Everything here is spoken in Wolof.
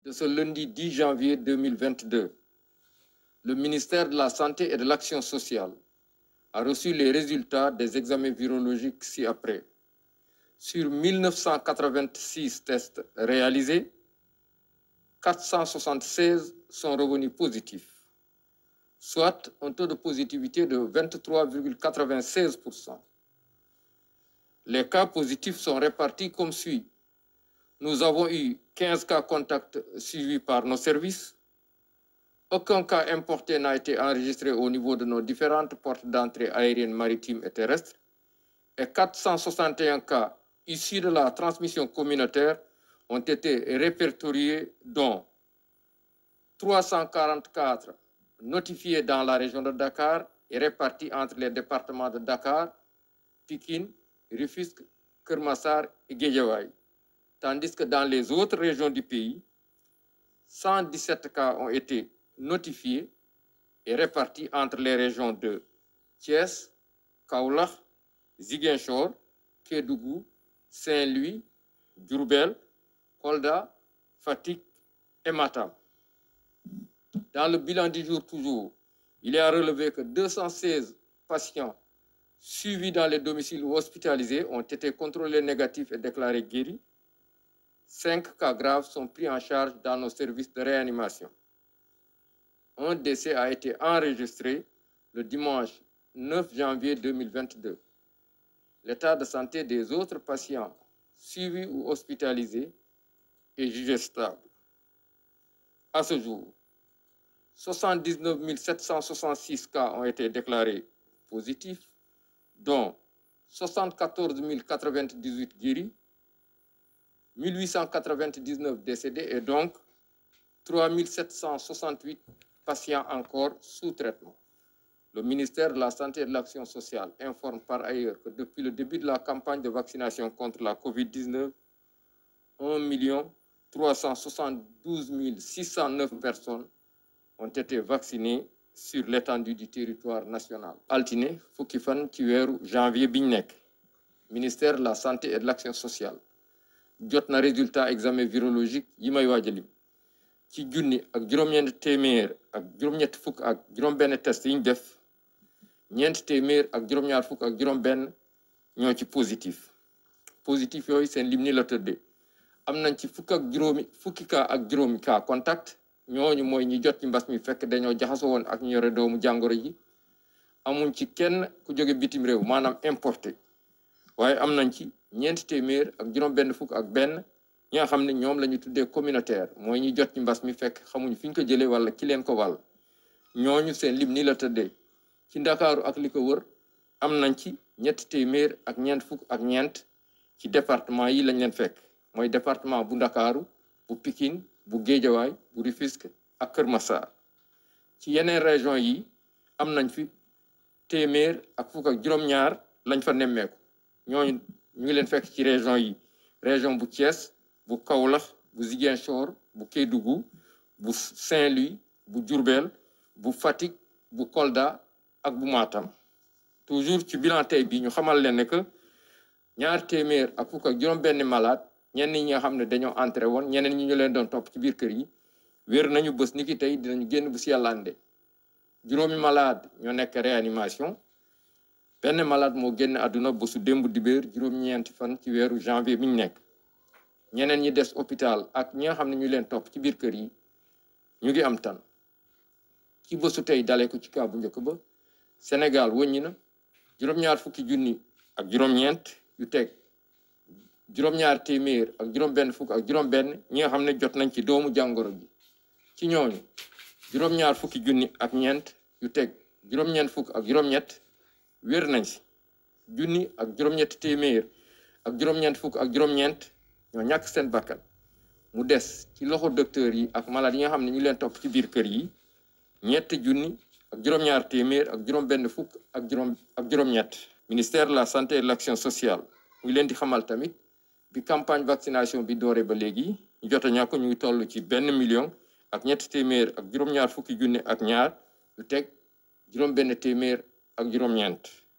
de ce lundi 10 janvier 2022, le ministère de la Santé et de l'Action sociale a reçu les résultats des examens virologiques ci-après. Sur 1986 tests réalisés, 476 sont revenus positifs, soit un taux de positivité de 23,96%. Les cas positifs sont répartis comme suit. Nous avons eu 15 cas contacts suivis par nos services. Aucun cas importé n'a été enregistré au niveau de nos différentes portes d'entrée aériennes, maritimes et terrestres. Et 461 cas issus de la transmission communautaire ont été répertoriés, dont 344 notifiés dans la région de Dakar et répartis entre les départements de Dakar, Pikine, Rufisque, Keur Massar et Guédiawaye. Tandis que dans les autres régions du pays, 117 cas ont été notifiés et répartis entre les régions de Thiès, Kaolack, Ziguinchor, Kédougou, Saint-Louis, Diourbel, Kolda, Fatick et Matam. Dans le bilan du jour toujours, il est à relever que 216 patients suivis dans les domiciles ou hospitalisés ont été contrôlés négatifs et déclarés guéris. 5 cas graves sont pris en charge dans nos services de réanimation. Un décès a été enregistré le dimanche 9 janvier 2022. L'état de santé des autres patients suivis ou hospitalisés est jugé stable. À ce jour, 79 766 cas ont été déclarés positifs, dont 74 098 guéris, 1899 décédés et donc 3 768 patients encore sous traitement. Le ministère de la Santé et de l'Action sociale informe par ailleurs que depuis le début de la campagne de vaccination contre la COVID-19, 1 372 609 personnes ont été vaccinées sur l'étendue du territoire national. Altine fukki fan ci weeru janvier biñ nekk, ministère de la Santé et de l'Action sociale jot na résultat examen virologique yi may waaj a lim ci junni ak juróom-ñeent téeméer ak juróom-ñett fukk ak juróom-benn test yi ñu def, ñeent téeméer ak juróom-ñaar fukk ak juróom-benn ñoo ci positif yooyu seen lim ni la tëddee. am nañ ci fukki cas ak juróomi cas contact, ñooñu mooy ñi jot ci mbas mi fekk dañoo jaxasoo woon ak ñu yore doomu jàngoro ji. amuñ ci kenn ku jóge bitim réew maanaam importé, waaye am nañ ci ñeent téeméer ak juróom-benn fukk ak benn ñi nga xam ne ñoom la ñu tuddee communautaire, mooy ñi jot ci mbas mi fekk xamuñ fi ñu ko jëlee wala ki leen ko wàll. ñooñu seen lim ni la tëddee. ci Ndakaaru ak li ko wër am nañ ci ñetti téeméer ak ñeent fukk ak ñeent ci département yi lañ leen fekk, mooy département bu Ndakaaru, bu Pikine, bu Guédiawaye, bu Rufisque ak Keur Massar. ci yeneen région yi am nañ fi téeméer ak fukk ak juróom-ñaar lañ fa nemmeeku. ñooñu ñu ngi leen fekk ci région yi: région bu Thiès, bu Kaolack, bu Ziguinchor, bu Kédougou, bu Saint-Louis, bu Diourbel, bu Fatick, bu Kolda ak bu Matam. toujours ci bilan tey bi ñu xamal leen ne que ñaar téeméer ak fukk ak juróom-benn malade, ñenn ñi nga xam ne dañoo entré woon, ñeneen ñi ñu leen doon topp ci biir kër yi wér nañu bés ni ki tey dinañu génn bu si yàllande. juróomi malade ñoo nekk réanimation, benn malade moo génn àdduna bésu démb dibéer juróom-ñeenti fan ci weeru janvier bi ñu nekk. ñeneen ñi des hôpital ak ñi nga xam ne ñu leen topp ci biir kër yi ñu ngi am tan. ci bésu tey dalee ko ci cas bu njëkk ba, Sénégal wëññi na juróom-ñaar fukki junni ak juróom-ñeent yu teg juróom-ñaar téeméer ak juróom-benn fukk ak juróom-benn ñi nga xam ne jot nañ ci doomu jàngoro ji. ci ñooñu juróom-ñaar fukki junni ak ñeent yu teg juróom-ñeent fukk ak juróom-ñett wér nañ si. junni ak juróom-ñett téeméer ak juróom-ñeent fukk ak juróom-ñeent ñoo ñàkk seen bakkan. mu des ci loxo docteur yi ak malade yi nga xam ne ñu leen topp ci biir kër yi ñetti junni ak juróom-ñaar téeméer ak juróom-benn fukk ak juróom-ñett. ministère de la santé et de l'action sociale mu ngi leen di xamal tamit bi campagne vaccination bi doore ba léegi ñu jot a ñàkk ñu ngi toll ci 1 million ak ñetti téeméer ak juróom-ñaar fukki junni ak ñaar yu teg juróom-benn téeméer ak juróom-ñeent.